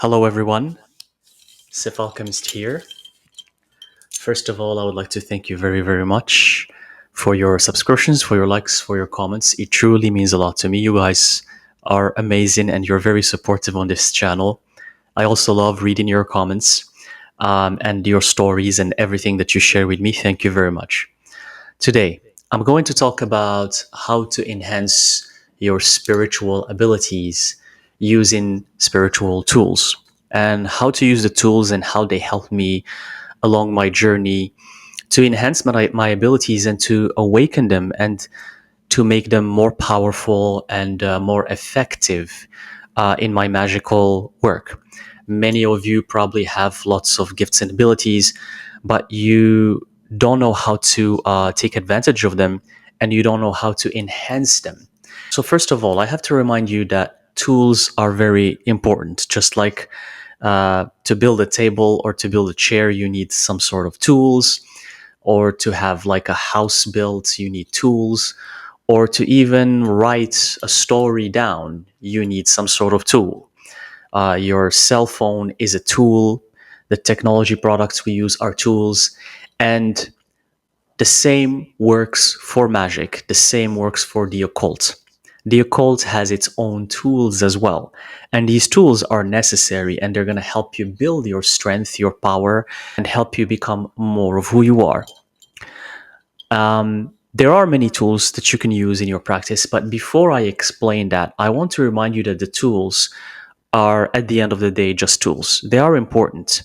Hello, everyone. Sif Alchemist here. First of all, I would like to thank you very, very much for your subscriptions, for your likes, for your comments. It truly means a lot to me. You guys are amazing and you're very supportive on this channel. I also love reading your comments and your stories and everything that you share with me. Thank you very much. Today, I'm going to talk about how to enhance your spiritual abilities using spiritual tools and how to use the tools and how they help me along my journey to enhance my abilities and to awaken them and to make them more powerful and more effective in my magical work. Many of you probably have lots of gifts and abilities, but you don't know how to take advantage of them and you don't know how to enhance them. So, first of all, I have to remind you that tools are very important. Just like to build a table or to build a chair, you need some sort of tools, or to have like a house built, you need tools, or to even write a story down, you need some sort of tool. Your cell phone is a tool. The technology products we use are tools. And the same works for magic. The same works for the occult. The occult has its own tools as well. And these tools are necessary and they're going to help you build your strength, your power, and help you become more of who you are. There are many tools that you can use in your practice, but before I explain that, I want to remind you that the tools are, at the end of the day, just tools. They are important,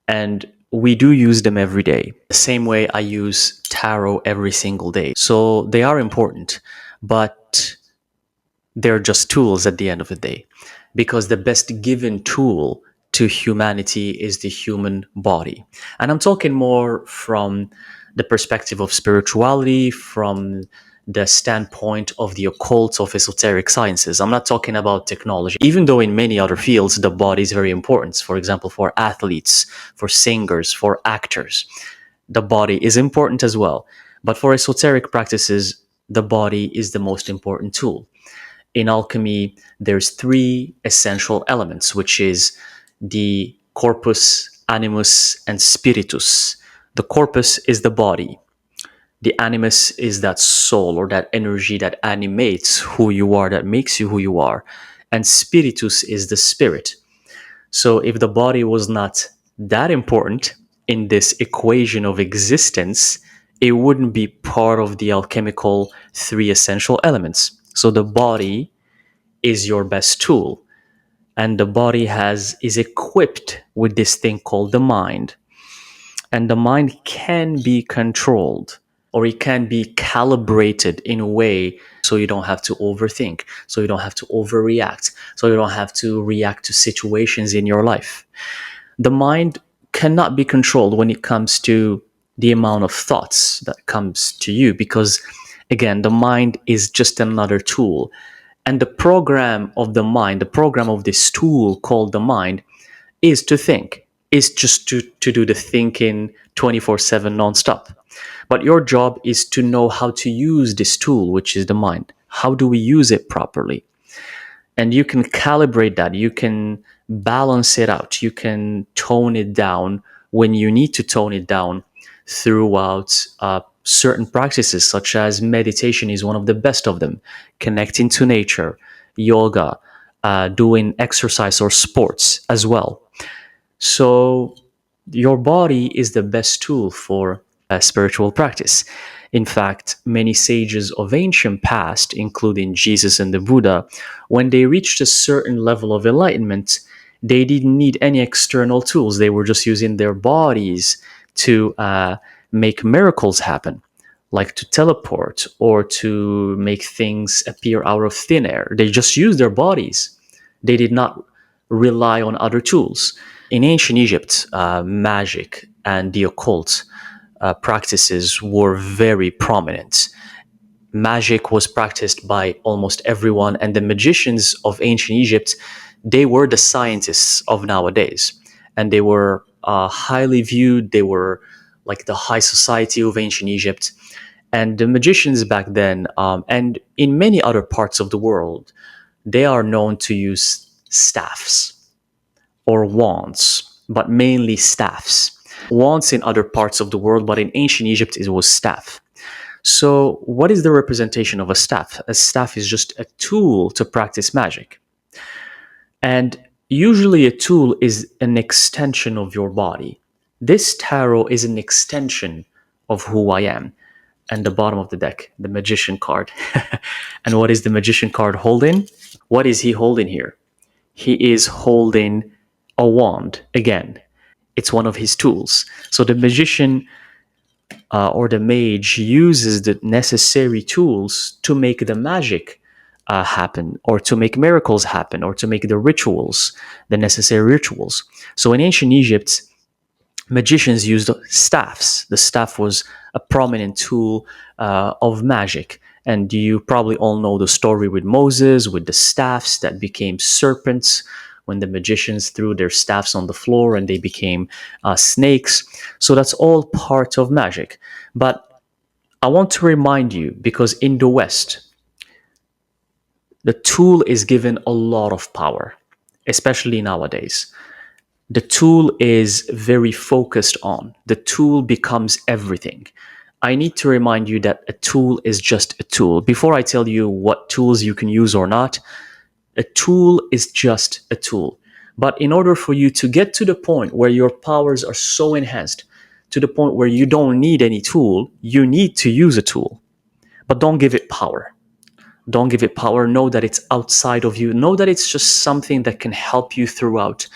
and we do use them every day. The same way I use tarot every single day. So they are important, but they're just tools at the end of the day. Because the best given tool to humanity is the human body. And I'm talking more from the perspective of spirituality, from the standpoint of the occult, of esoteric sciences. I'm not talking about technology, even though in many other fields the body is very important. For example, for athletes, for singers, for actors, the body is important as well. But for esoteric practices, the body is the most important tool. In alchemy, there's three essential elements, which is the corpus, animus, and spiritus. The corpus is the body. The animus is that soul or that energy that animates who you are, that makes you who you are. And spiritus is the spirit. So if the body was not that important in this equation of existence, it wouldn't be part of the alchemical three essential elements. So the body is your best tool, and the body has is equipped with this thing called the mind, and the mind can be controlled, or it can be calibrated in a way so you don't have to overthink, so you don't have to overreact, so you don't have to react to situations in your life. The mind cannot be controlled when it comes to the amount of thoughts that comes to you, because again, the mind is just another tool. And the program of the mind, the program of this tool called the mind, is to think, is just to do the thinking 24/7 nonstop. But your job is to know how to use this tool, which is the mind. How do we use it properly? And you can calibrate that. You can balance it out. You can tone it down when you need to tone it down throughout certain practices, such as meditation is one of the best of them, connecting to nature, yoga, doing exercise or sports as well. So your body is the best tool for spiritual practice. In fact, many sages of ancient past, including Jesus and the Buddha, when they reached a certain level of enlightenment, they didn't need any external tools. They were just using their bodies to make miracles happen, like to teleport or to make things appear out of thin air. They just used their bodies. They did not rely on other tools. In ancient Egypt, magic and the occult practices were very prominent. Magic was practiced by almost everyone, and the magicians of ancient Egypt, they were the scientists of nowadays, and they were highly viewed. They were like the high society of ancient Egypt. And the magicians back then, and in many other parts of the world, they are known to use staffs. or wands, but mainly staffs. Wands in other parts of the world, but in ancient Egypt it was staff. So, what is the representation of a staff? A staff is just a tool to practice magic. And usually, a tool is an extension of your body. This tarot is an extension of who I am. And the bottom of the deck, the magician card. And what is the magician card holding? What is he holding here? He is holding a wand again. It's one of his tools. So the magician or the mage uses the necessary tools to make the magic happen, or to make miracles happen, or to make the rituals, the necessary rituals. So in ancient Egypt, magicians used staffs. The staff was a prominent tool of magic. And you probably all know the story with Moses, with the staffs that became serpents when the magicians threw their staffs on the floor and they became snakes. So that's all part of magic. But I want to remind you, because in the West, the tool is given a lot of power, especially nowadays. The tool is very focused on. The tool becomes everything. I need to remind you that a tool is just a tool. Before I tell you what tools you can use or not, a tool is just a tool. But in order for you to get to the point where your powers are so enhanced, to the point where you don't need any tool, you need to use a tool. But don't give it power. Don't give it power. Know that it's outside of you. Know that it's just something that can help you throughout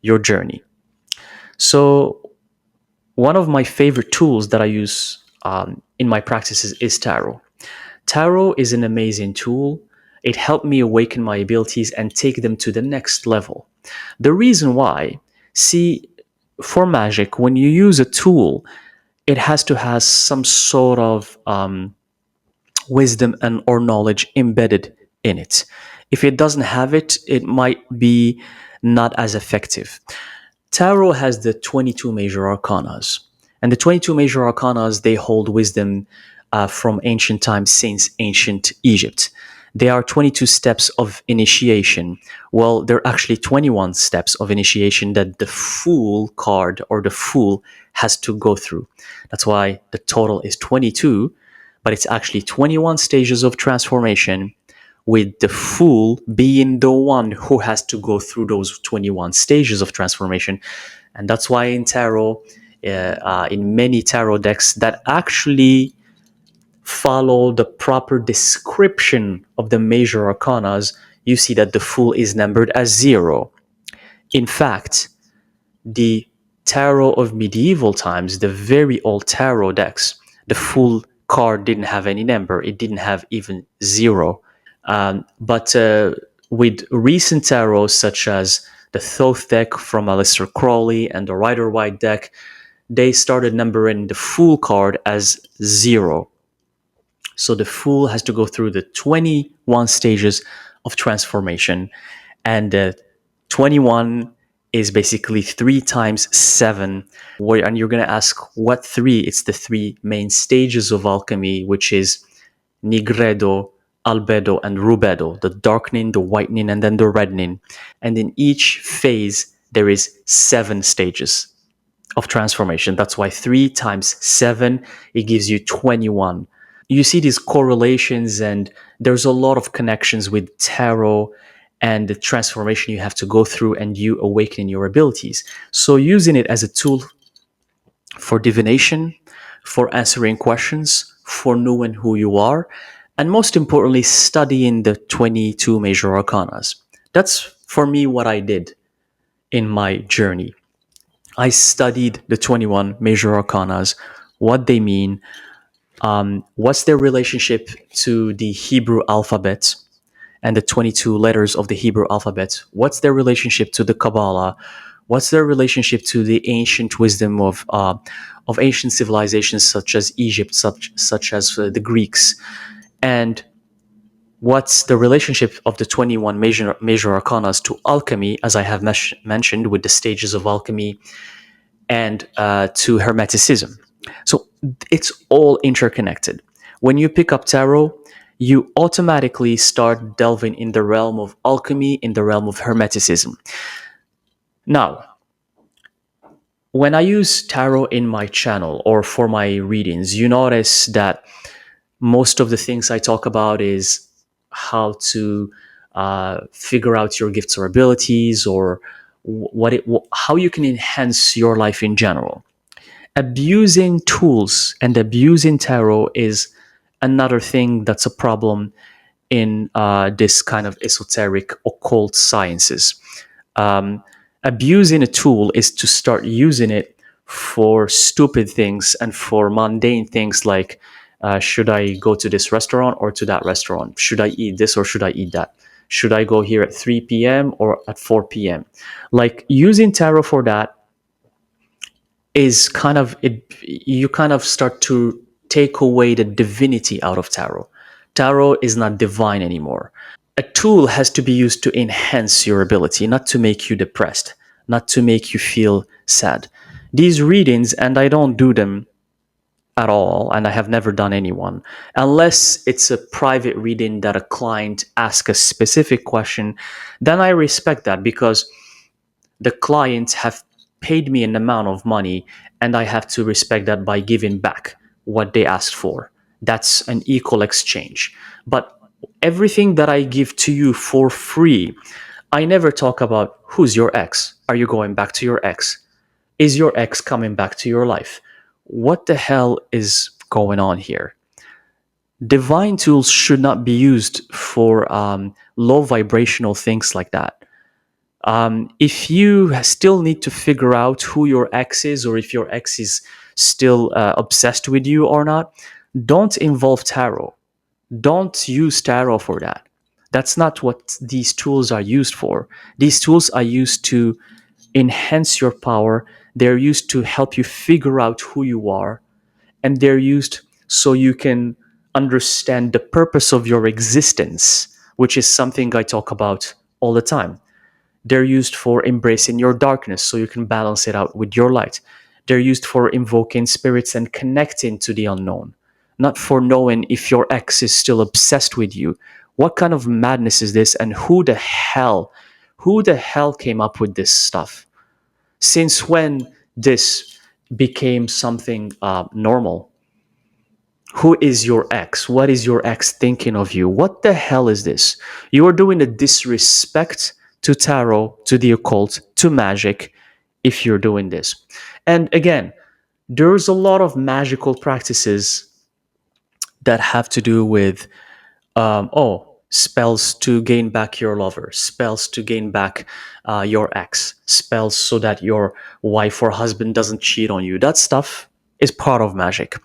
your journey. So, one of my favorite tools that I use in my practices is tarot. Tarot is an amazing tool. It helped me awaken my abilities and take them to the next level. The reason why, see, for magic, when you use a tool, it has to have some sort of wisdom and or knowledge embedded in it. If it doesn't have it, it might be not as effective. Tarot has the 22 major arcanas. And the 22 major arcanas, they hold wisdom from ancient times since ancient Egypt. They are 22 steps of initiation. Well, they're actually 21 steps of initiation that the Fool card or the Fool has to go through. That's why the total is 22, but it's actually 21 stages of transformation, with the Fool being the one who has to go through those 21 stages of transformation. And that's why in tarot, in many tarot decks that actually follow the proper description of the major arcanas, you see that the Fool is numbered as 0. In fact, the tarot of medieval times, the very old tarot decks, the Fool card didn't have any number. It didn't have even 0. But with recent tarots, such as the Thoth deck from Aleister Crowley and the Rider Waite deck, they started numbering the Fool card as 0. So the Fool has to go through the 21 stages of transformation. And 21 is basically 3 times 7. And you're going to ask, what 3? It's the 3 main stages of alchemy, which is nigredo, albedo, and rubedo, the darkening, the whitening, and then the reddening. And in each phase, there is 7 stages of transformation. That's why 3 times 7, it gives you 21. You see these correlations, and there's a lot of connections with tarot and the transformation you have to go through and you awaken your abilities. So using it as a tool for divination, for answering questions, for knowing who you are, and most importantly, studying the 22 major arcanas. That's for me what I did in my journey. I studied the 21 major arcanas, what they mean, what's their relationship to the Hebrew alphabet and the 22 letters of the Hebrew alphabet, what's their relationship to the Kabbalah, what's their relationship to the ancient wisdom of ancient civilizations such as Egypt, such as the Greeks, and what's the relationship of the 21 major arcanas to alchemy, as I have mentioned, with the stages of alchemy, and to Hermeticism. So it's all interconnected. When you pick up tarot, you automatically start delving in the realm of alchemy, in the realm of Hermeticism. Now, when I use tarot in my channel or for my readings, you notice that most of the things I talk about is how to figure out your gifts or abilities, or how you can enhance your life in general. Abusing tools and abusing tarot is another thing that's a problem in this kind of esoteric occult sciences. Um, Abusing a tool is to start using it for stupid things and for mundane things like should I go to this restaurant or to that restaurant? Should I eat this or should I eat that? Should I go here at 3 p.m. or at 4 p.m.? Like using tarot for that is kind of it, you kind of start to take away the divinity out of tarot. Tarot is not divine anymore. A tool has to be used to enhance your ability, not to make you depressed, not to make you feel sad. These readings, and I don't do them at all, and I have never done anyone, unless it's a private reading that a client asks a specific question, then I respect that because the clients have paid me an amount of money and I have to respect that by giving back what they asked for. That's an equal exchange. But everything that I give to you for free, I never talk about who's your ex. Are you going back to your ex? Is your ex coming back to your life? What the hell is going on here? Divine tools should not be used for low vibrational things like that. If you still need to figure out who your ex is, or if your ex is still obsessed with you or not, don't involve tarot. Don't use tarot for that. That's not what these tools are used for. These tools are used to enhance your power. They're used to help you figure out who you are, and they're used so you can understand the purpose of your existence, which is something I talk about all the time. They're used for embracing your darkness so you can balance it out with your light. They're used for invoking spirits and connecting to the unknown, not for knowing if your ex is still obsessed with you. What kind of madness is this? And who the hell came up with this stuff? Since when this became something normal? Who is your ex? What is your ex thinking of you? What the hell is this? You are doing a disrespect to tarot, to the occult, to magic if you're doing this. And again, there's a lot of magical practices that have to do with spells to gain back your lover, spells to gain back your ex, spells so that your wife or husband doesn't cheat on you. That stuff is part of magic.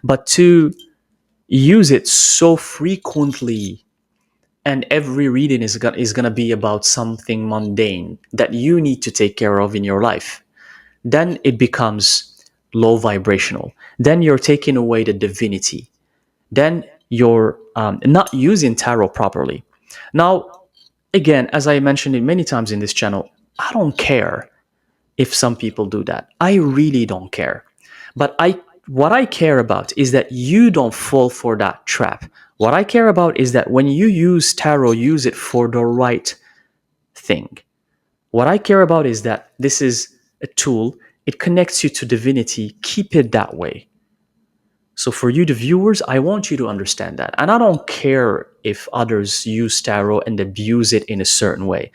But to use it so frequently, and every reading is gonna be about something mundane that you need to take care of in your life, then it becomes low vibrational. Then you're taking away the divinity. Then you're not using tarot properly. Now, again, as I mentioned it many times in this channel, I don't care if some people do that. I really don't care. But what I care about is that you don't fall for that trap. What I care about is that when you use tarot, use it for the right thing. What I care about is that this is a tool, it connects you to divinity, keep it that way. So for you, the viewers, I want you to understand that. And I don't care if others use tarot and abuse it in a certain way,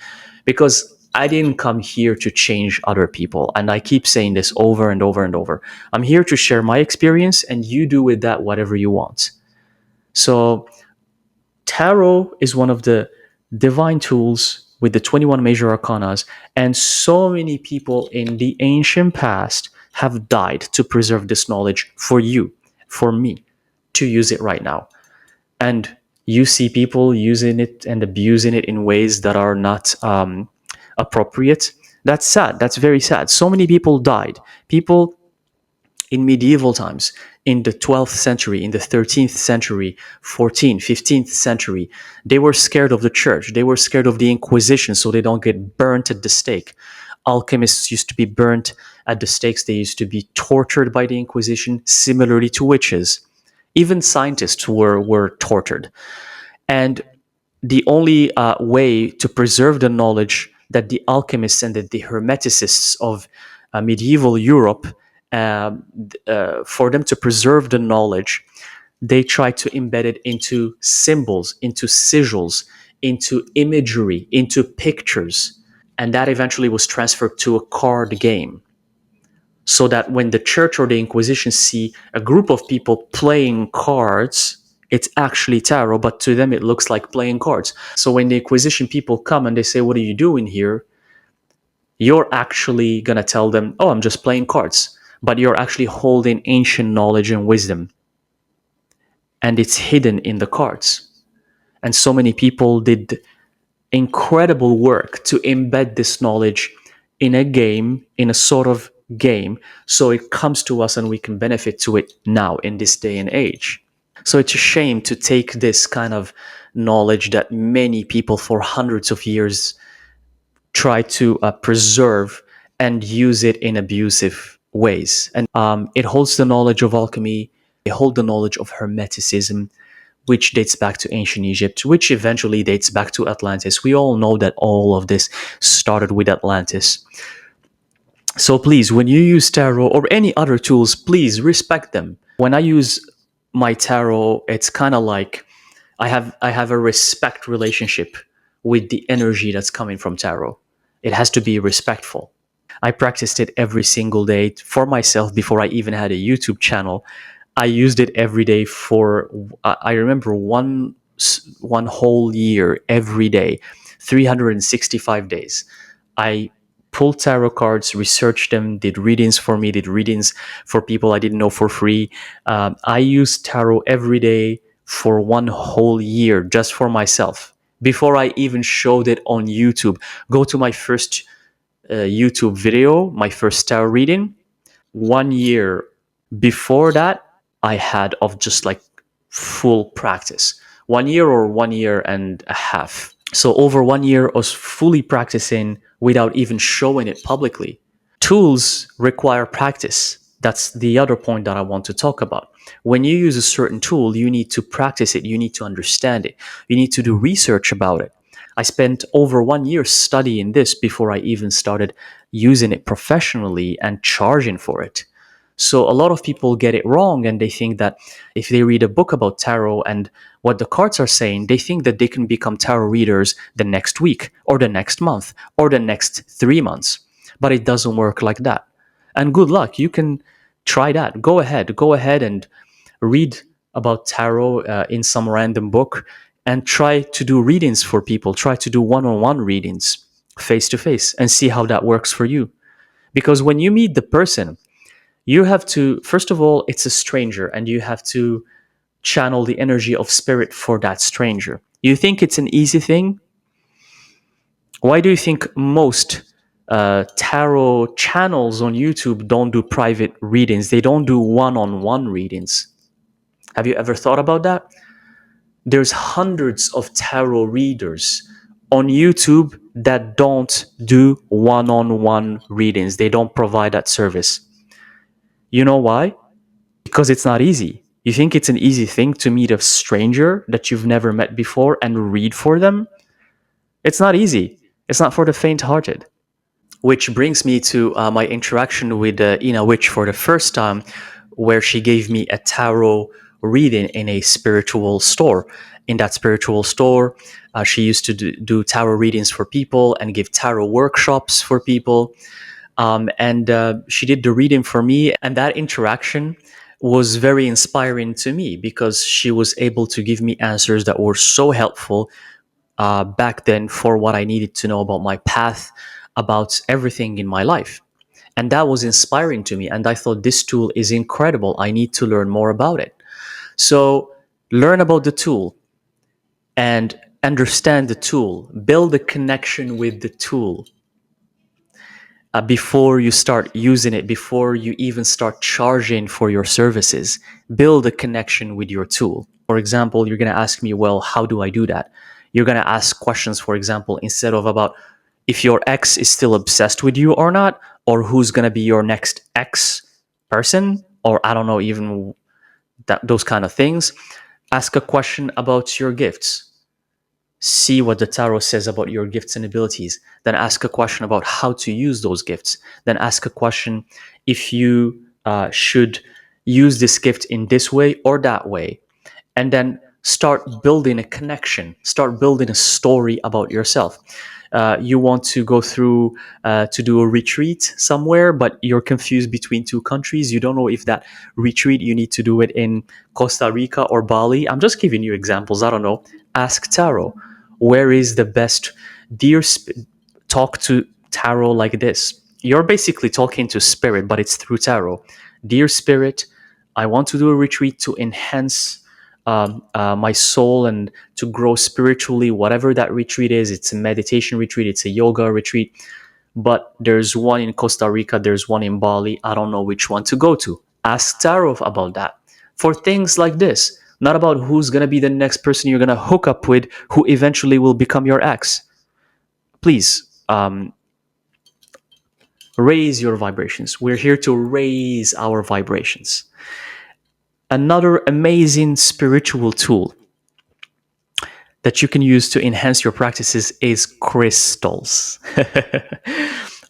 because I didn't come here to change other people. And I keep saying this over and over and over. I'm here to share my experience, and you do with that whatever you want. So tarot is one of the divine tools with the 21 major arcanas, and so many people in the ancient past have died to preserve this knowledge for you, for me, to use it right now. And you see people using it and abusing it in ways that are not appropriate. That's sad. That's very sad. So many people died. People in medieval times, in the 12th century, in the 13th century, 14th, 15th century, they were scared of the church. They were scared of the Inquisition so they don't get burnt at the stake. Alchemists used to be burnt at the stakes. They used to be tortured by the Inquisition, similarly to witches. Even scientists were tortured. And the only way to preserve the knowledge that the alchemists and the hermeticists of medieval Europe, for them to preserve the knowledge, they tried to embed it into symbols, into sigils, into imagery, into pictures. And that eventually was transferred to a card game. So that when the church or the Inquisition see a group of people playing cards, it's actually tarot, but to them it looks like playing cards. So when the Inquisition people come and they say, "What are you doing here?" You're actually going to tell them, "Oh, I'm just playing cards." But you're actually holding ancient knowledge and wisdom, and it's hidden in the cards. And so many people did incredible work to embed this knowledge in a game, in a sort of game, so it comes to us and we can benefit to it now in this day and age. So it's a shame to take this kind of knowledge that many people for hundreds of years try to preserve and use it in abusive ways. And it holds the knowledge of alchemy, it holds the knowledge of hermeticism, which dates back to ancient Egypt, which eventually dates back to Atlantis. We all know that all of this started with Atlantis. So please, when you use tarot or any other tools, please respect them. When I use my tarot, it's kind of like I have a respect relationship with the energy that's coming from tarot. It has to be respectful. I practiced it every single day for myself before I even had a YouTube channel. I used it every day for I remember one whole year every day, 365 days. I pulled tarot cards, researched them, did readings for me, did readings for people I didn't know for free. I used tarot every day for one whole year just for myself before I even showed it on YouTube. Go to my first YouTube video, my first tarot reading. 1 year before that, I had of just like full practice. 1 year or 1 year and a half. So over 1 year, I was fully practicing without even showing it publicly. Tools require practice. That's the other point that I want to talk about. When you use a certain tool, you need to practice it, you need to understand it, you need to do research about it. I spent over 1 year studying this before I even started using it professionally and charging for it. So a lot of people get it wrong and they think that if they read a book about tarot and what the cards are saying, they think that they can become tarot readers the next week or the next month or the next 3 months. But it doesn't work like that. And good luck. You can try that. Go ahead. Go ahead and read about tarot in some random book and try to do readings for people. Try to do one on one readings face to face and see how that works for you. Because when you meet the person, you have to, first of all, it's a stranger and you have to channel the energy of spirit for that stranger. You think it's an easy thing? Why do you think most tarot channels on YouTube don't do private readings? They don't do one on one readings. Have you ever thought about that? There's hundreds of tarot readers on YouTube that don't do one on one readings. They don't provide that service. You know why? Because it's not easy. You think it's an easy thing to meet a stranger that you've never met before and read for them? It's not easy. It's not for the faint hearted. Which brings me to my interaction with Ina Witch for the first time, where she gave me a tarot reading in a spiritual store. In that spiritual store, she used to do tarot readings for people and give tarot workshops for people. And she did the reading for me, and that interaction was very inspiring to me because she was able to give me answers that were so helpful back then for what I needed to know about my path, about everything in my life. And that was inspiring to me. And I thought this tool is incredible. I need to learn more about it. So learn about the tool and understand the tool, build a connection with the tool before you start using it, before you even start charging for your services. Build a connection with your tool. For example, you're going to ask me, well, how do I do that? You're going to ask questions, for example, instead of about if your ex is still obsessed with you or not, or who's going to be your next ex person, or I don't know, even those kind of things. Ask a question about your gifts. see what the tarot says about your gifts and abilities, then ask a question about how to use those gifts, then ask a question if you should use this gift in this way or that way, and then start building a connection, start building a story about yourself. You want to go through to do a retreat somewhere, but you're confused between two countries. You don't know if that retreat you need to do it in Costa Rica or Bali. I'm just giving you examples. I don't know. Ask tarot. Where is the best? Dear, talk to tarot like this. You're basically talking to spirit, but it's through tarot. Dear spirit, I want to do a retreat to enhance my soul and to grow spiritually, whatever that retreat is. It's a meditation retreat, it's a yoga retreat, but there's one in Costa Rica, there's one in Bali. I don't know which one to go to. Ask Tarot about that. For things like this, not about who's going to be the next person you're going to hook up with who eventually will become your ex. Please, raise your vibrations. We're here to raise our vibrations. Another amazing spiritual tool that you can use to enhance your practices is crystals.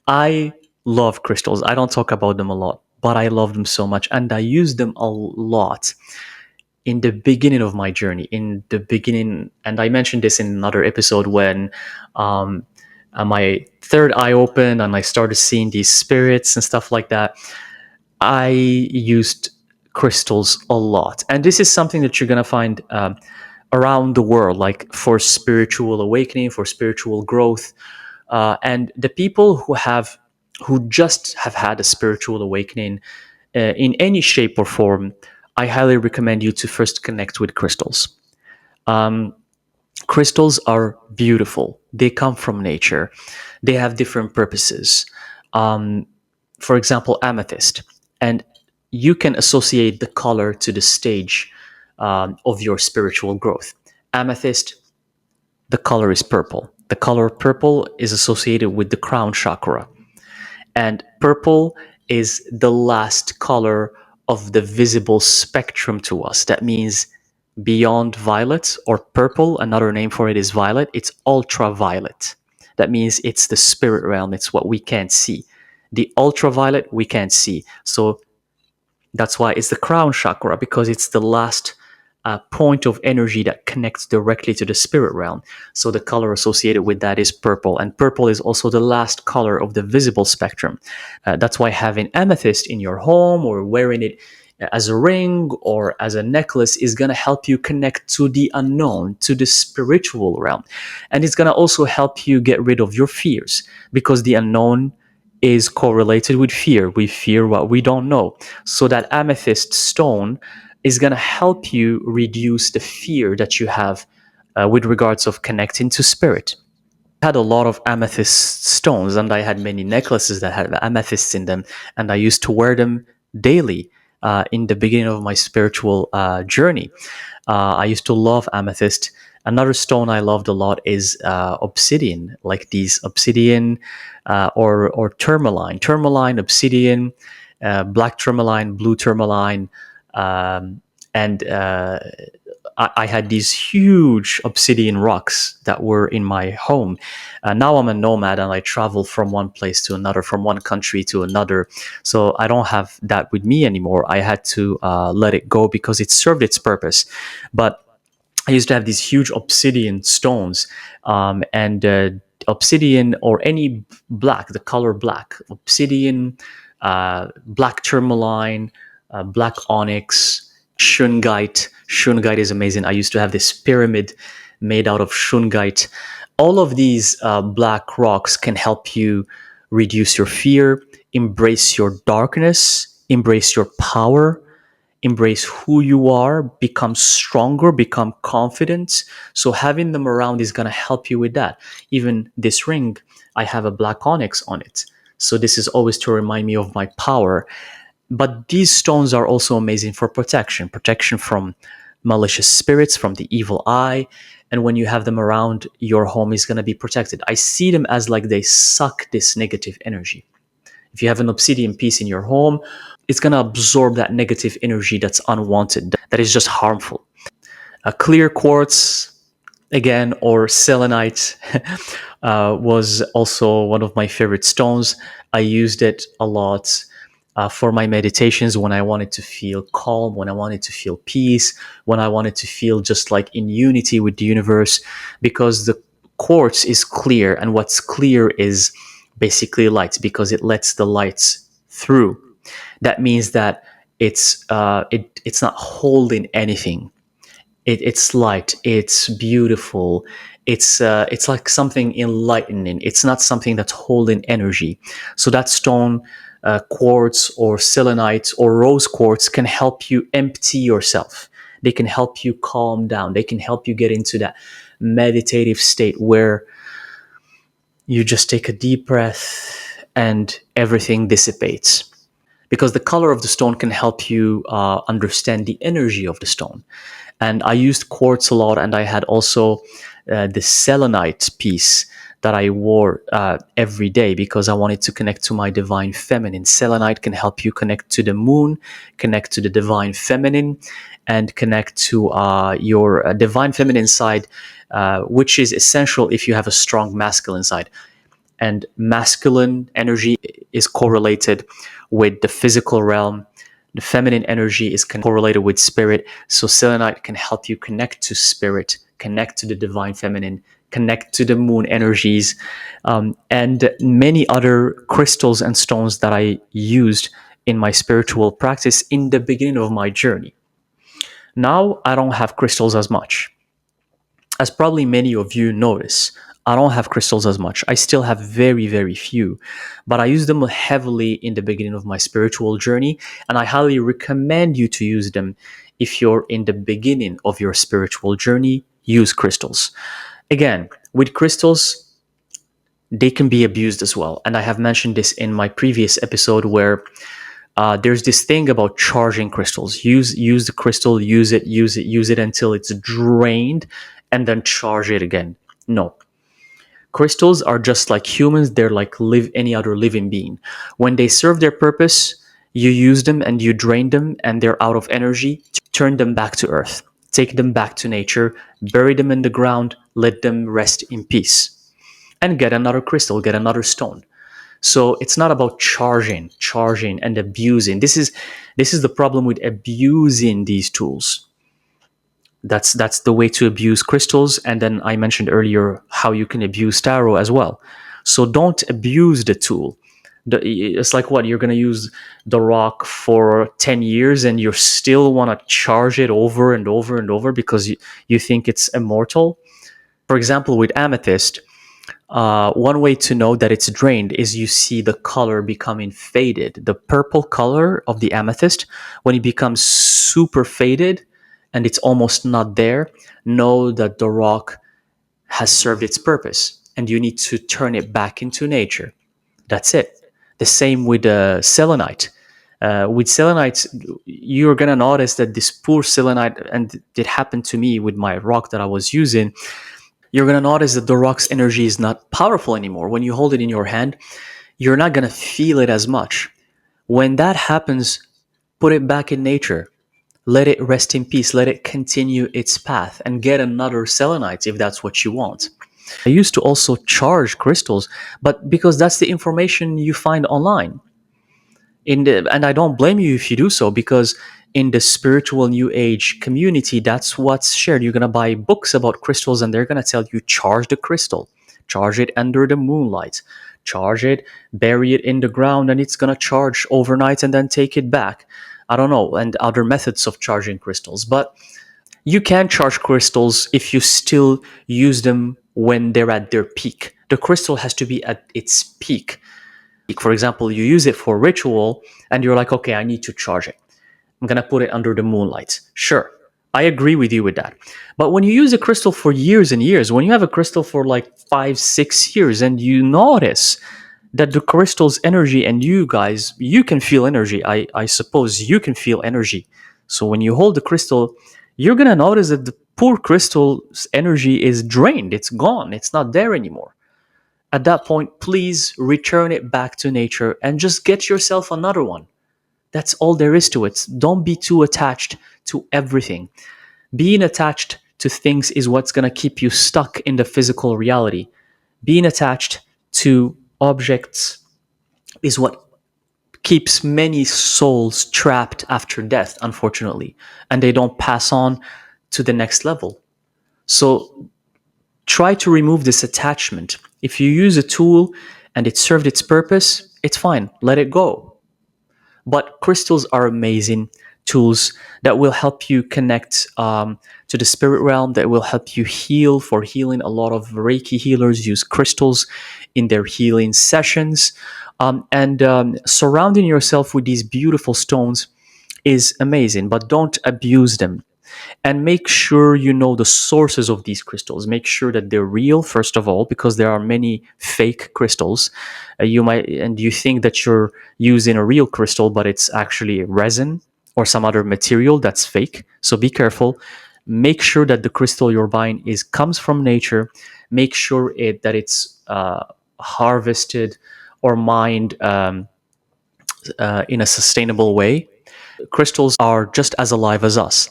I love crystals. I don't talk about them a lot, but I love them so much. And I use them a lot in the beginning of my journey. In the beginning, and I mentioned this in another episode when um, my third eye opened and I started seeing these spirits and stuff like that. I used crystals a lot. And this is something that you're going to find around the world, like for spiritual awakening, for spiritual growth. And the people who just have had a spiritual awakening in any shape or form, I highly recommend you to first connect with crystals. Um, Crystals are beautiful. They come from nature. They have different purposes. Um, for example, amethyst. And you can associate the color to the stage of your spiritual growth. Amethyst, the color is purple. The color purple is associated with the crown chakra. And purple is the last color of the visible spectrum to us. That means beyond violet or purple, another name for it is violet, it's ultraviolet. That means it's the spirit realm, it's what we can't see. The ultraviolet we can't see. So that's why it's the crown chakra, because it's the last point of energy that connects directly to the spirit realm. So the color associated with that is purple, and purple is also the last color of the visible spectrum. That's why having amethyst in your home or wearing it as a ring or as a necklace is going to help you connect to the unknown, to the spiritual realm. And it's going to also help you get rid of your fears, because the unknown is correlated with fear. We fear what we don't know. So that amethyst stone is going to help you reduce the fear that you have with regards of connecting to spirit. I had a lot of amethyst stones, and I had many necklaces that had amethysts in them, and I used to wear them daily in the beginning of my spiritual journey. I used to love amethyst. Another stone I loved a lot is obsidian, like these obsidian or tourmaline, obsidian, black tourmaline, blue tourmaline, and I had these huge obsidian rocks that were in my home. Now I'm a nomad and I travel from one place to another, from one country to another. So I don't have that with me anymore. I had to let it go because it served its purpose. But I used to have these huge obsidian stones, and obsidian or any black, the color black, obsidian, black tourmaline, black onyx, shungite. Shungite is amazing. I used to have this pyramid made out of shungite. All of these black rocks can help you reduce your fear, embrace your darkness, embrace your power, embrace who you are, become stronger, become confident. So having them around is going to help you with that. Even this ring, I have a black onyx on it. So this is always to remind me of my power. But these stones are also amazing for protection from malicious spirits, from the evil eye. And when you have them around, your home is going to be protected. I see them as like they suck this negative energy. If you have an obsidian piece in your home, it's going to absorb that negative energy that's unwanted, that is just harmful. A clear quartz, again, or selenite was also one of my favorite stones. I used it a lot for my meditations when I wanted to feel calm, when I wanted to feel peace, when I wanted to feel just like in unity with the universe, because the quartz is clear, and what's clear is basically light because it lets the lights through. That means that it's not holding anything. It's light, it's beautiful, it's like something enlightening. It's not something that's holding energy. So that stone, quartz or selenite or rose quartz, can help you empty yourself. They can help you calm down. They can help you get into that meditative state where you just take a deep breath and everything dissipates, because the color of the stone can help you understand the energy of the stone. And I used quartz a lot, and I had also the selenite piece that I wore every day because I wanted to connect to my divine feminine. Selenite can help you connect to the moon, connect to the divine feminine, and connect to your divine feminine side, which is essential if you have a strong masculine side. And masculine energy is correlated with the physical realm. The feminine energy is correlated with spirit. So selenite can help you connect to spirit, connect to the divine feminine, connect to the moon energies, and many other crystals and stones that I used in my spiritual practice in the beginning of my journey. Now I don't have crystals as much. As probably many of you notice, I don't have crystals as much. I still have very, very few, but I use them heavily in the beginning of my spiritual journey, and I highly recommend you to use them if you're in the beginning of your spiritual journey. Use crystals. Again, with crystals, they can be abused as well, and I have mentioned this in my previous episode where there's this thing about charging crystals. Use the crystal, use it until it's drained, and then charge it again. No, crystals are just like humans. They're like any other living being. When they serve their purpose, you use them and you drain them, and they're out of energy. Turn them back to earth. Take them back to nature. Bury them in the ground. Let them rest in peace. And get another crystal. Get another stone. So it's not about charging and abusing. This is the problem with abusing these tools. That's the way to abuse crystals. And then I mentioned earlier how you can abuse tarot as well. So don't abuse the tool. It's like what, you're going to use the rock for 10 years and you still want to charge it over and over and over because you think it's immortal. For example, with amethyst, one way to know that it's drained is you see the color becoming faded. The purple color of the amethyst, when it becomes super faded and it's almost not there, know that the rock has served its purpose and you need to turn it back into nature. That's it. The same with selenite. With selenite, you're going to notice that this poor selenite, and it happened to me with my rock that I was using, you're going to notice that the rock's energy is not powerful anymore. When you hold it in your hand, you're not going to feel it as much. When that happens, put it back in nature. Let it rest in peace. Let it continue its path and get another selenite if that's what you want. I used to also charge crystals, but because that's the information you find online. And I don't blame you if you do so, because in the spiritual new age community, that's what's shared. You're gonna buy books about crystals and they're gonna tell you charge the crystal, charge it under the moonlight, charge it, bury it in the ground, and it's gonna charge overnight and then take it back. I don't know, and other methods of charging crystals. But you can charge crystals if you still use them when they're at their peak. The crystal has to be at its peak. For example, you use it for ritual and you're like, okay, I need to charge it. I'm going to put it under the moonlight. Sure, I agree with you with that. But when you use a crystal for years and years, when you have a crystal for like 5, 6 years, and you notice that the crystal's energy, and you guys, you can feel energy. I suppose you can feel energy. So when you hold the crystal, you're going to notice that the poor crystal's energy is drained. It's gone. It's not there anymore. At that point, please return it back to nature and just get yourself another one. That's all there is to it. Don't be too attached to everything. Being attached to things is what's going to keep you stuck in the physical reality. Being attached to objects is what keeps many souls trapped after death, unfortunately, and they don't pass on to the next level. So try to remove this attachment. If you use a tool and it served its purpose, it's fine, let it go. But crystals are amazing tools that will help you connect to the spirit realm, that will help you heal. For healing, a lot of Reiki healers use crystals in their healing sessions. And surrounding yourself with these beautiful stones is amazing, but don't abuse them. And make sure you know the sources of these crystals. Make sure that they're real, first of all, because there are many fake crystals. You might, and you think that you're using a real crystal, but it's actually resin or some other material that's fake. So be careful. Make sure that the crystal you're buying is comes from nature. Make sure that it's harvested or mined in a sustainable way. Crystals are just as alive as us.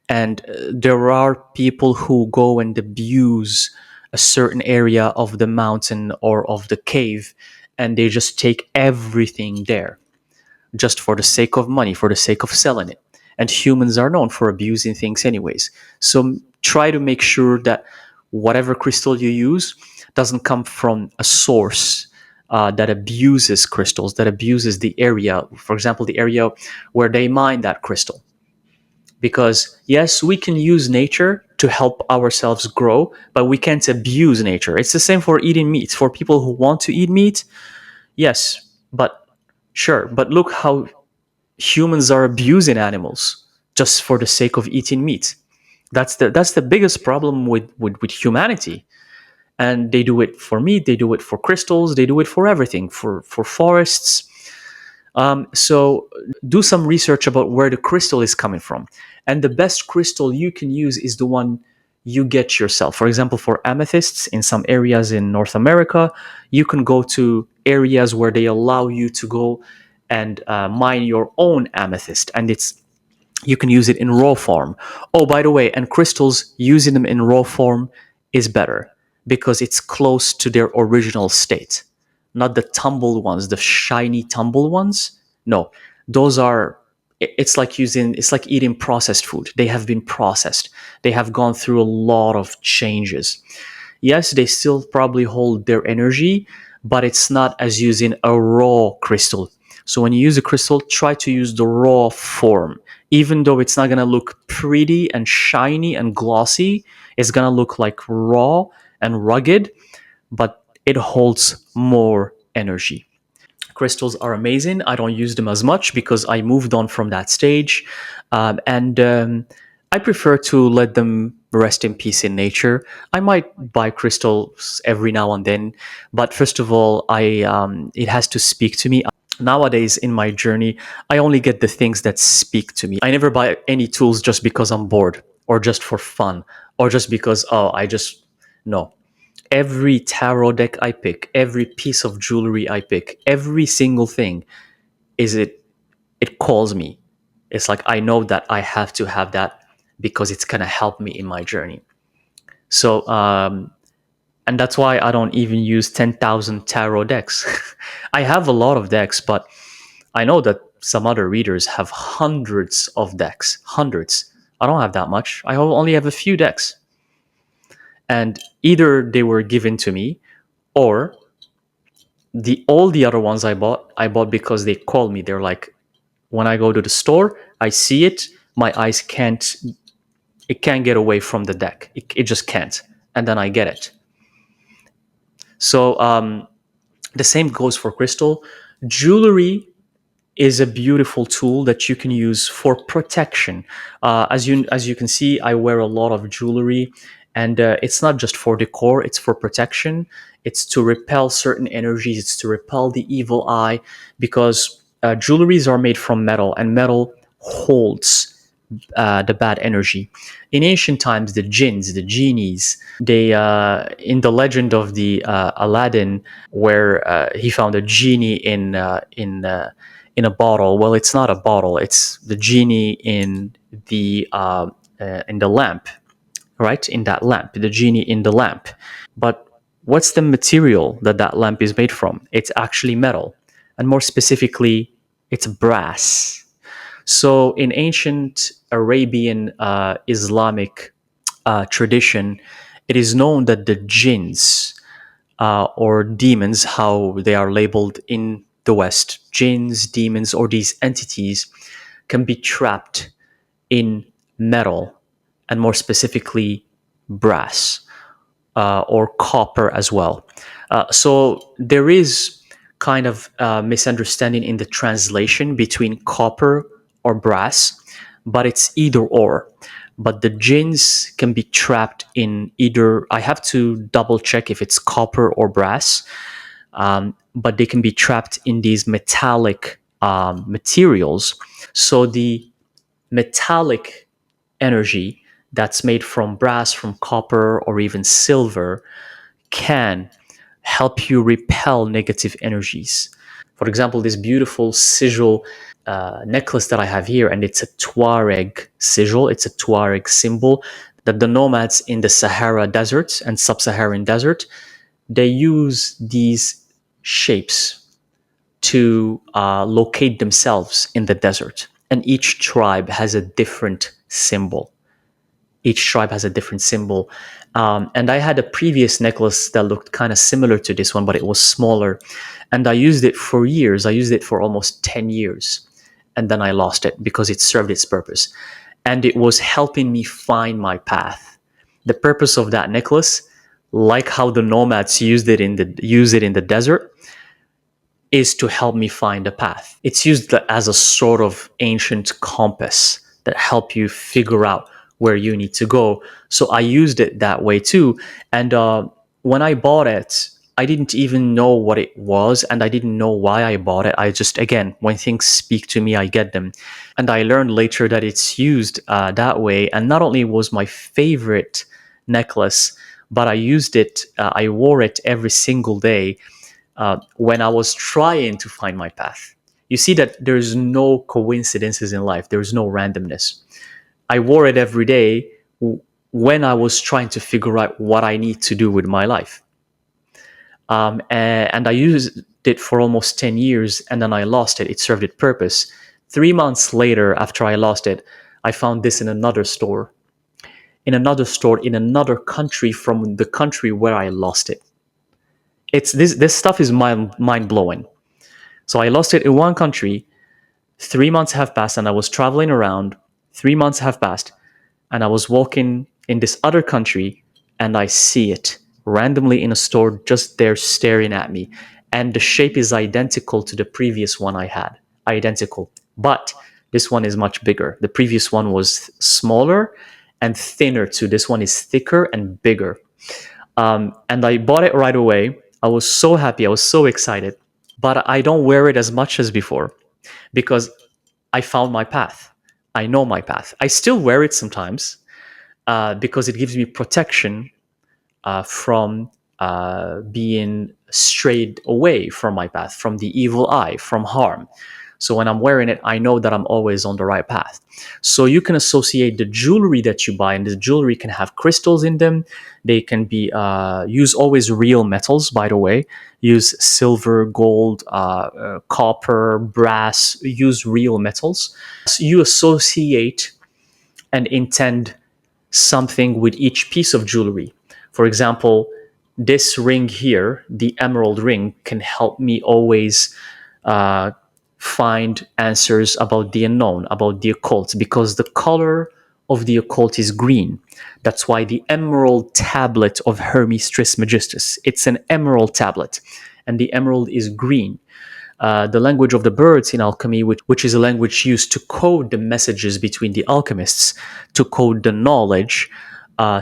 And there are people who go and abuse a certain area of the mountain or of the cave, and they just take everything there just for the sake of money, for the sake of selling it. And humans are known for abusing things, anyways. So try to make sure that whatever crystal you use doesn't come from a source that abuses crystals, that abuses the area, for example, the area where they mine that crystal. Because yes, we can use nature to help ourselves grow, but we can't abuse nature. It's the same for eating meat. For people who want to eat meat, yes, but sure, but look how humans are abusing animals just for the sake of eating meat. That's the biggest problem with humanity. And they do it for meat, they do it for crystals, they do it for everything, for forests. So do some research about where the crystal is coming from. And the best crystal you can use is the one you get yourself. For example, for amethysts in some areas in North America, you can go to areas where they allow you to go and mine your own amethyst. And it's you can use it in raw form. Oh, by the way, and crystals, using them in raw form is better because it's close to their original state, not the tumbled ones, the shiny tumbled ones. No, those are. It's like eating processed food. They have been processed. They have gone through a lot of changes. Yes, they still probably hold their energy, but it's not as using a raw crystal. So when you use a crystal, try to use the raw form. Even though it's not going to look pretty and shiny and glossy, it's going to look like raw and rugged, but it holds more energy. Crystals are amazing. I don't use them as much because I moved on from that stage. And I prefer to let them rest in peace in nature. I might buy crystals every now and then, but first of all, it has to speak to me. Nowadays, in my journey, I only get the things that speak to me. I never buy any tools just because I'm bored or just for fun or just because, oh, I just. No, every tarot deck I pick, every piece of jewelry I pick, every single thing is it calls me. It's like I know that I have to have that because it's gonna help me in my journey. So and that's why I don't even use 10,000 tarot decks. I have a lot of decks, but I know that some other readers have hundreds of decks. Hundreds. I don't have that much. I only have a few decks. And either they were given to me or the all the other ones I bought because they called me. They're like, when I go to the store, I see it, my eyes can't it can't get away from the deck. It just can't, and then I get it. So the same goes for crystal jewelry. Is a beautiful tool that you can use for protection. As you can see, I wear a lot of jewelry, and it's not just for decor; it's for protection. It's to repel certain energies. It's to repel the evil eye, because jewelries are made from metal, and metal holds the bad energy. In ancient times, the jinns, the genies, they in the legend of the Aladdin, where he found a genie in a bottle. Well, it's not a bottle; it's the genie in the lamp, right? In that lamp, the genie in the lamp. But what's the material that that lamp is made from? It's actually metal. And more specifically, it's brass. So in ancient Arabian Islamic tradition, it is known that the jinns or demons, how they are labeled in the West, jinns, demons, or these entities can be trapped in metal, and more specifically, brass or copper as well. So there is kind of misunderstanding in the translation between copper or brass, but it's either or. But the jinns can be trapped in either. I have to double check if it's copper or brass, but they can be trapped in these metallic materials. So the metallic energy that's made from brass, from copper, or even silver can help you repel negative energies. For example, this beautiful sigil necklace that I have here, and it's a Tuareg sigil, it's a Tuareg symbol that the nomads in the Sahara Desert and Sub Saharan Desert, they use these shapes to locate themselves in the desert. And each tribe has a different symbol. Each tribe has a different symbol. And I had a previous necklace that looked kind of similar to this one, but it was smaller. And I used it for years. I used it for almost 10 years. And then I lost it because it served its purpose. And it was helping me find my path. The purpose of that necklace, like how the nomads use it in the desert, is to help me find a path. It's used as a sort of ancient compass that help you figure out where you need to go. So I used it that way too. And when I bought it, I didn't even know what it was, and I didn't know why I bought it. I just, again, when things speak to me, I get them. And I learned later that it's used that way. And not only was my favorite necklace, but I used it, I wore it every single day when I was trying to find my path. You see that there's no coincidences in life, there's no randomness. I wore it every day when I was trying to figure out what I need to do with my life. And I used it for almost 10 years, and then I lost it. It served its purpose. 3 months later, after I lost it, I found this in another store, in another country from the country where I lost it. It's this stuff is mind blowing. So I lost it in one country. 3 months have passed, and I was traveling around. 3 months have passed, and I was walking in this other country, and I see it randomly in a store just there staring at me. And the shape is identical to the previous one I had. Identical. But this one is much bigger. The previous one was smaller and thinner too. This one is thicker and bigger. And I bought it right away. I was so happy. I was so excited. But I don't wear it as much as before because I found my path. I know my path. I still wear it sometimes because it gives me protection from being strayed away from my path, from the evil eye, from harm. So when I'm wearing it, I know that I'm always on the right path. So you can associate the jewelry that you buy, and the jewelry can have crystals in them. They can be use always real metals, by the way. Use silver, gold, copper, brass. Use real metals. So you associate and intend something with each piece of jewelry. For example, this ring here, the emerald ring, can help me always uh, find answers about the unknown, about the occult, because the color of the occult is green. That's why the emerald tablet of Hermes Trismegistus, it's an emerald tablet, and the emerald is green. The language of the birds in alchemy, which is a language used to code the messages between the alchemists, to code the knowledge,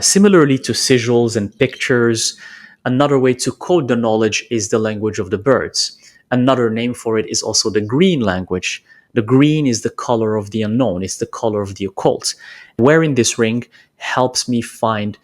similarly to sigils and pictures. Another way to code the knowledge is the language of the birds. Another name for it is also the green language. The green is the color of the unknown, it's the color of the occult. Wearing this ring helps me find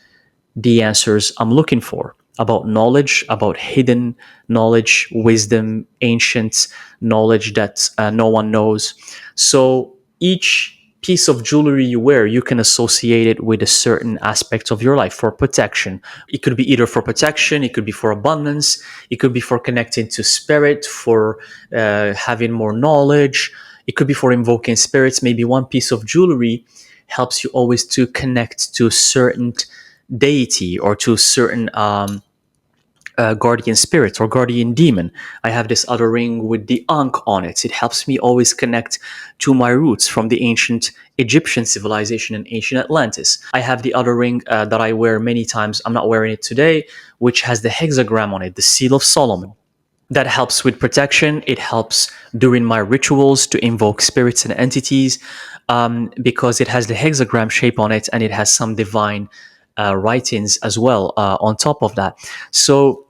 the answers I'm looking for about knowledge, about hidden knowledge, wisdom, ancient knowledge that no one knows. So each piece of jewelry you wear, you can associate it with a certain aspect of your life for protection. It could be either for protection, it could be for abundance, it could be for connecting to spirit, for having more knowledge, it could be for invoking spirits. Maybe one piece of jewelry helps you always to connect to a certain deity or to a certain guardian spirit or guardian demon. I have this other ring with the Ankh on it. It helps me always connect to my roots from the ancient Egyptian civilization and ancient Atlantis. I have the other ring that I wear many times. I'm not wearing it today, which has the hexagram on it, the Seal of Solomon. That helps with protection. It helps during my rituals to invoke spirits and entities, because it has the hexagram shape on it and it has some divine writings as well on top of that. So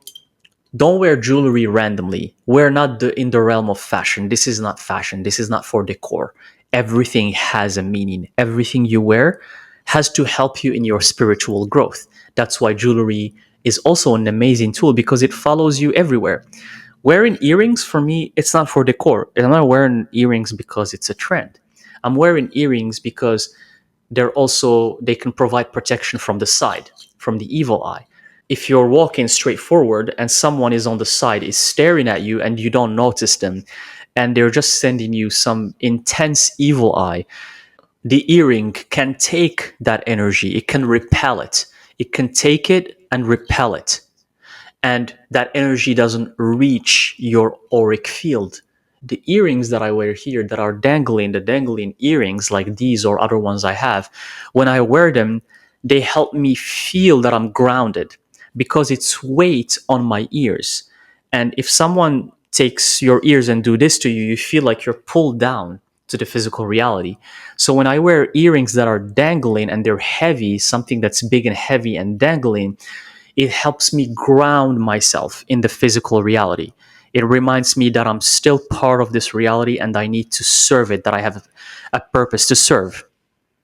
don't wear jewelry randomly. We're not in the realm of fashion. This is not fashion. This is not for decor. Everything has a meaning. Everything you wear has to help you in your spiritual growth. That's why jewelry is also an amazing tool, because it follows you everywhere. Wearing earrings, for me, it's not for decor. I'm not wearing earrings because it's a trend. I'm wearing earrings because they can provide protection from the side, from the evil eye. If you're walking straight forward and someone is on the side, is staring at you and you don't notice them, and they're just sending you some intense evil eye, the earring can take that energy. It can repel it. It can take it and repel it, and that energy doesn't reach your auric field. The earrings that I wear here that are dangling, the dangling earrings like these or other ones I have, when I wear them, they help me feel that I'm grounded because it's weight on my ears. And if someone takes your ears and do this to you, you feel like you're pulled down to the physical reality. So when I wear earrings that are dangling and they're heavy, something that's big and heavy and dangling, it helps me ground myself in the physical reality. It reminds me that I'm still part of this reality and I need to serve it, that I have a purpose to serve.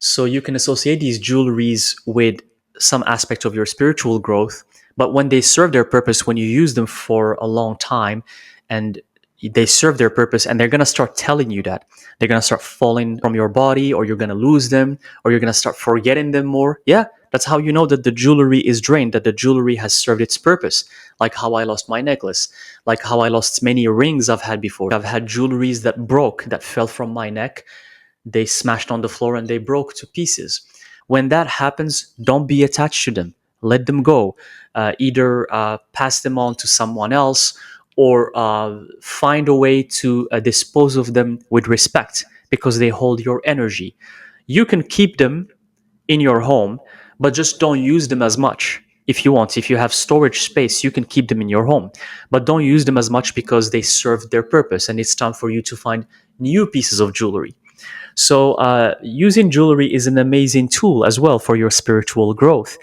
So you can associate these jewelries with some aspect of your spiritual growth, but when they serve their purpose, when you use them for a long time and they serve their purpose, and they're going to start telling you that they're going to start falling from your body, or you're going to lose them, or you're going to start forgetting them more. Yeah, that's how you know that the jewelry is drained, that the jewelry has served its purpose. Like how I lost my necklace, like how I lost many rings I've had before. I've had jewelries that broke, that fell from my neck, they smashed on the floor and they broke to pieces. When that happens, don't be attached to them. Let them go. Either pass them on to someone else, or find a way to dispose of them with respect, because they hold your energy. You can keep them in your home, but just don't use them as much. If you want, if you have storage space, you can keep them in your home, but don't use them as much because they serve their purpose and it's time for you to find new pieces of jewelry. So, using jewelry is an amazing tool as well for your spiritual growth.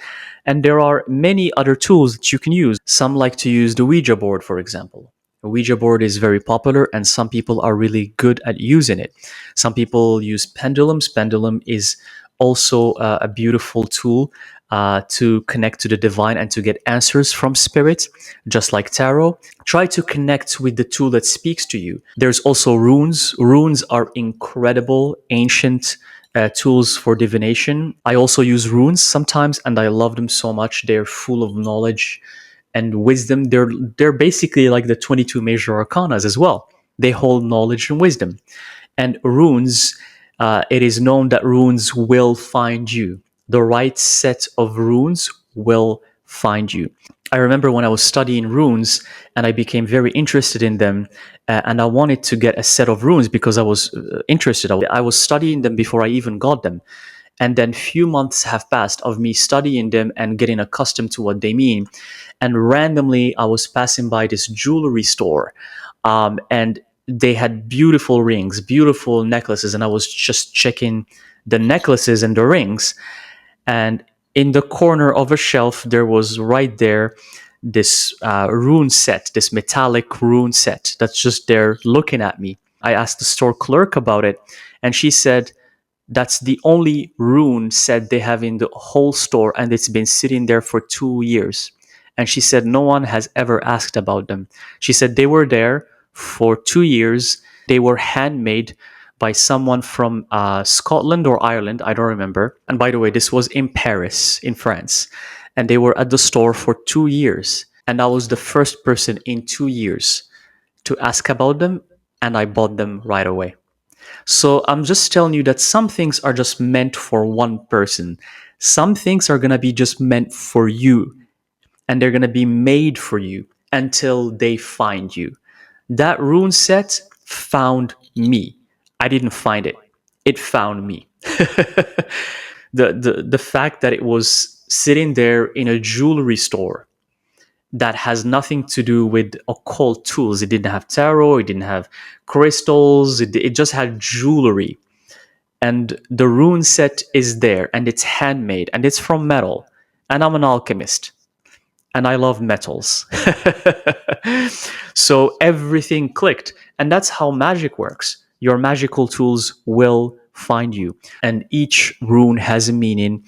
And there are many other tools that you can use. Some like to use the Ouija board, for example. A Ouija board is very popular, and some people are really good at using it. Some people use pendulums. Pendulum is also a beautiful tool to connect to the divine and to get answers from spirit, just like tarot. Try to connect with the tool that speaks to you. There's also runes. Runes are incredible ancient tools for divination. I also use runes sometimes, and I love them so much. They're full of knowledge and wisdom. They're basically like the 22 major arcanas as well. They hold knowledge and wisdom. And runes, it is known that runes will find you. The right set of runes will find you. I remember when I was studying runes and I became very interested in them, and I wanted to get a set of runes because I was interested. I was studying them before I even got them. And then few months have passed of me studying them and getting accustomed to what they mean. And randomly, I was passing by this jewelry store, and they had beautiful rings, beautiful necklaces, and I was just checking the necklaces and the rings. And in the corner of a shelf, there was right there this rune set, this metallic rune set that's just there looking at me. I asked the store clerk about it, and she said, that's the only rune set they have in the whole store, and it's been sitting there for 2 years. And she said no one has ever asked about them. She said they were there for 2 years. They were handmade by someone from Scotland or Ireland, I don't remember. And by the way, this was in Paris, in France. And they were at the store for 2 years. And I was the first person in 2 years to ask about them, and I bought them right away. So I'm just telling you that some things are just meant for one person. Some things are going to be just meant for you, and they're going to be made for you until they find you. That rune set found me. I didn't find it. It found me. The fact that it was sitting there in a jewelry store that has nothing to do with occult tools. It didn't have tarot, it didn't have crystals, it just had jewelry. And the rune set is there, and it's handmade, and it's from metal. And I'm an alchemist, and I love metals. So everything clicked. And that's how magic works. Your magical tools will find you. And each rune has a meaning.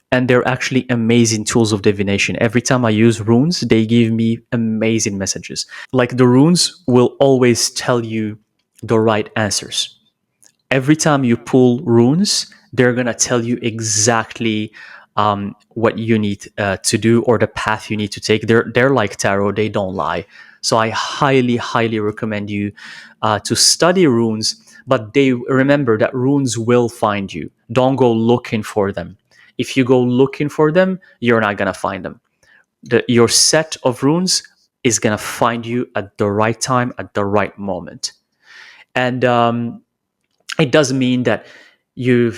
And they're actually amazing tools of divination. Every time I use runes, they give me amazing messages. Like the runes will always tell you the right answers. Every time you pull runes, they're going to tell you exactly what you need to do or the path you need to take. They're like tarot, they don't lie. So I highly, highly recommend you to study runes, but they remember that runes will find you. Don't go looking for them. If you go looking for them, you're not going to find them. Your set of runes is going to find you at the right time, at the right moment. And it does mean that you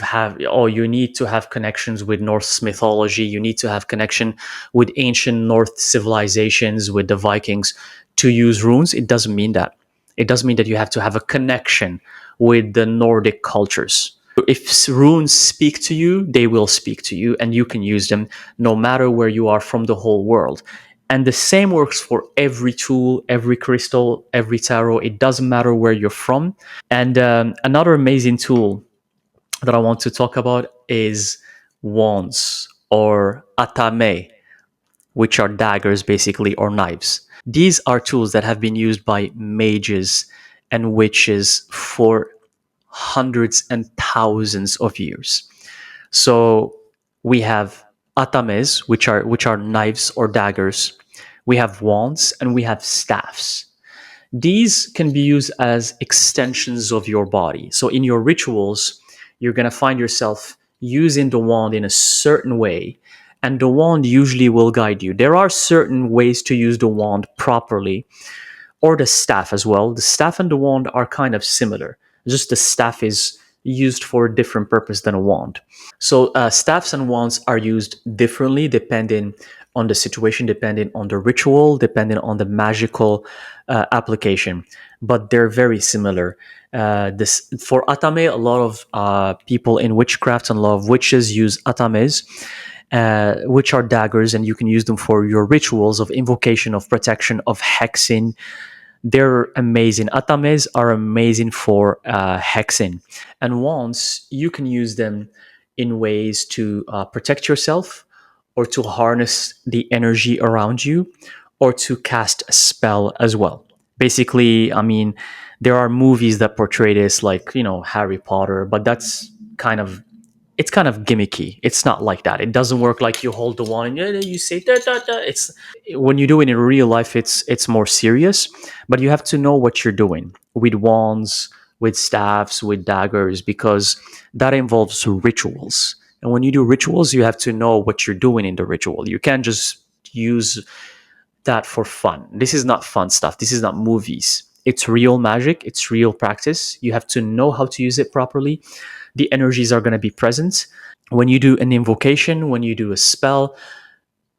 need to have connections with Norse mythology, you need to have connection with ancient North civilizations, with the Vikings to use runes. It doesn't mean that. It does mean that you have to have a connection with the Nordic cultures. If runes speak to you, they will speak to you, and you can use them no matter where you are from the whole world. And the same works for every tool, every crystal, every tarot. It doesn't matter where you're from. And another amazing tool that I want to talk about is wands, or atame, which are daggers basically, or knives. These are tools that have been used by mages and witches for hundreds and thousands of years. So we have atames, which are knives or daggers. We have wands, and we have staffs. These can be used as extensions of your body. So in your rituals, you're going to find yourself using the wand in a certain way, and the wand usually will guide you. There are certain ways to use the wand properly, or the staff as well. The staff and the wand are kind of similar, just the staff is used for a different purpose than a wand. So staffs and wands are used differently depending on the situation, depending on the ritual, depending on the magical application. But they're very similar. This for atame, a lot of people in witchcraft and a lot of witches use atames, which are daggers, and you can use them for your rituals of invocation, of protection, of hexing. They're amazing. Atames are amazing for hexing. And wands, you can use them in ways to protect yourself, or to harness the energy around you, or to cast a spell as well. Basically, I mean, there are movies that portray this, like, Harry Potter, but that's kind of it's kind of gimmicky. It's not like that. It doesn't work like you hold the wand and you say da da da. It's when you do it in real life, it's more serious. But you have to know what you're doing with wands, with staffs, with daggers, because that involves rituals. And when you do rituals, you have to know what you're doing in the ritual. You can't just use that for fun. This is not fun stuff. This is not movies. It's real magic. It's real practice. You have to know how to use it properly. The energies are going to be present. When you do an invocation, when you do a spell,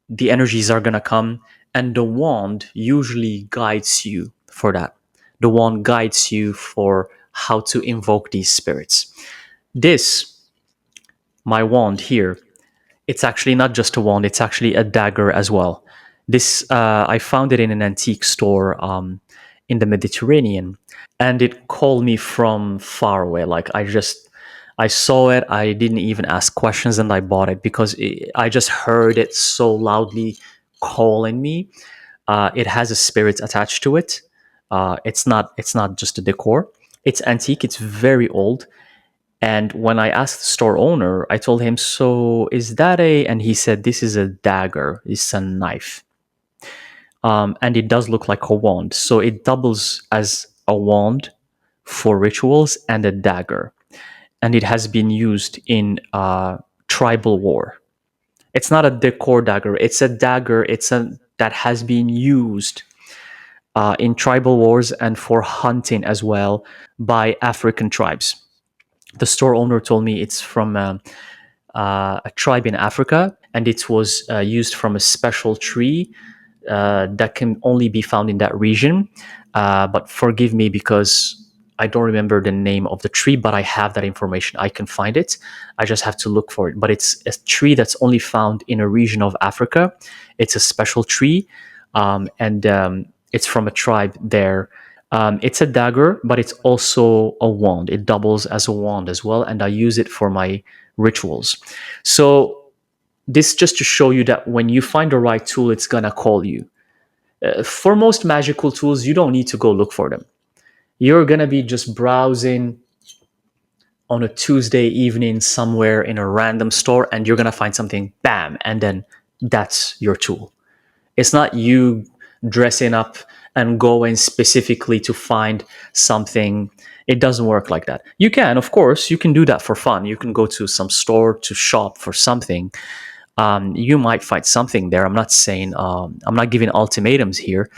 the energies are going to come, and the wand usually guides you for that. The wand guides you for how to invoke these spirits. This, my wand here, it's actually not just a wand, it's actually a dagger as well. This I found it in an antique store in the Mediterranean, and it called me from far away. Like I saw it, I didn't even ask questions, and I bought it because I just heard it so loudly calling me. It has a spirit attached to it. It's not just a decor. It's antique, it's very old. And when I asked the store owner, I told him, "So is that a?" And he said, "This is a dagger. It's a knife, and it does look like a wand. So it doubles as a wand for rituals and a dagger, and it has been used in tribal war. It's not a decor dagger. It's a dagger. It's a that has been used in tribal wars and for hunting as well by African tribes." The store owner told me it's from a tribe in Africa, and it was used from a special tree that can only be found in that region. But forgive me because I don't remember the name of the tree, but I have that information. I can find it. I just have to look for it. But it's a tree that's only found in a region of Africa. It's a special tree, and it's from a tribe there. It's a dagger, but it's also a wand. It doubles as a wand as well, and I use it for my rituals. So this just to show you that when you find the right tool, it's gonna call you. For most magical tools, you don't need to go look for them. You're gonna be just browsing on a Tuesday evening somewhere in a random store, and you're gonna find something, bam, and then that's your tool. It's not you dressing up and going specifically to find something. It doesn't work like that. You can, of course, you can do that for fun. You can go to some store to shop for something. You might find something there. I'm not saying I'm not giving ultimatums here,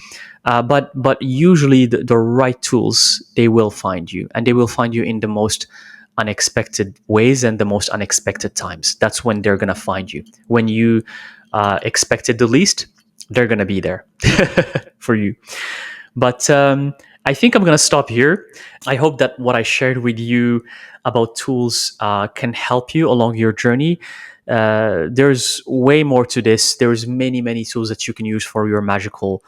but usually the right tools, they will find you, and they will find you in the most unexpected ways and the most unexpected times. That's when they're gonna find you. When you expect it the least, they're gonna be there for you. But I think I'm going to stop here. I hope that what I shared with you about tools can help you along your journey. There's way more to this. There's many, many tools that you can use for your magical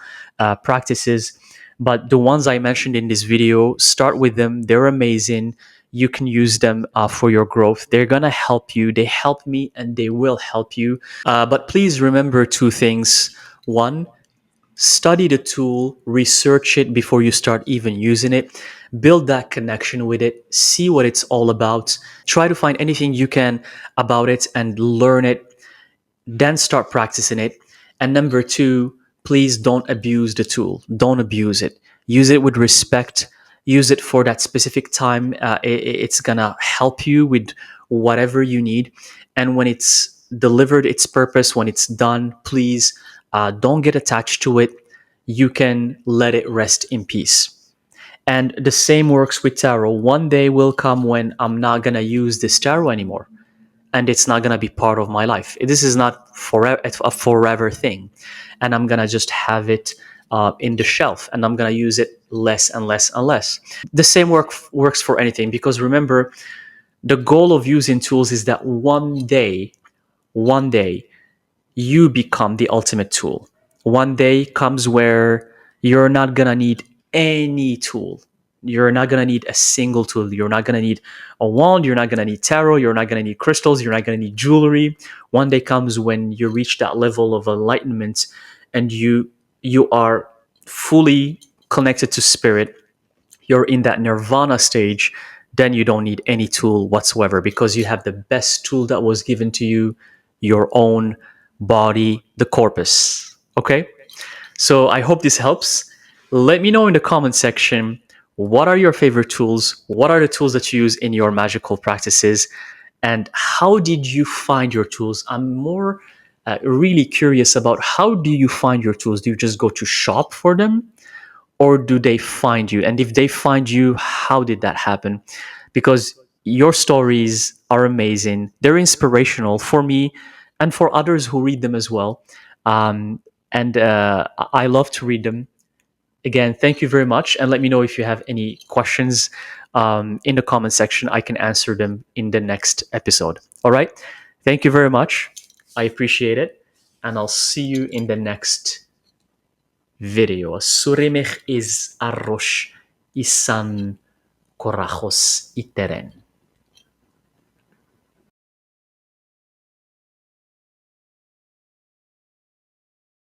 practices. But the ones I mentioned in this video, start with them. They're amazing. You can use them for your growth. They're going to help you. They help me and they will help you. But please remember two things. One, study the tool, research it before you start even using it, build that connection with it, see what it's all about, try to find anything you can about it and learn it, then start practicing it. And number two, please don't abuse the tool. Don't abuse it. Use it with respect. Use it for that specific time. It's gonna help you with whatever you need. And when it's delivered its purpose, when it's done, please don't get attached to it. You can let it rest in peace. And the same works with tarot. One day will come when I'm not gonna use this tarot anymore and it's not going to be part of my life. This is not forever, a forever thing. And I'm going to just have it in the shelf and I'm going to use it less and less and less. The same works for anything, because remember, the goal of using tools is that one day, you become the ultimate tool. One day comes where you're not going to need any tool. You're not going to need a single tool. You're not going to need a wand. You're not going to need tarot. You're not going to need crystals. You're not going to need jewelry. One day comes when you reach that level of enlightenment and you are fully connected to spirit. You're in that nirvana stage. Then you don't need any tool whatsoever, because you have the best tool that was given to you, your own body, the corpus. Okay? So I hope this helps. Let me know in the comment section, what are your favorite tools? What are the tools that you use in your magical practices? And how did you find your tools? I'm more really curious about, how do you find your tools? Do you just go to shop for them? Or do they find you? And if they find you, how did that happen? Because your stories are amazing. They're inspirational for me and for others who read them as well. Um, and I love to read them. Again, thank you very much. And let me know if you have any questions in the comment section. I can answer them in the next episode. All right. Thank you very much. I appreciate it. And I'll see you in the next video. Suremech is arrosh isan korachos iteren.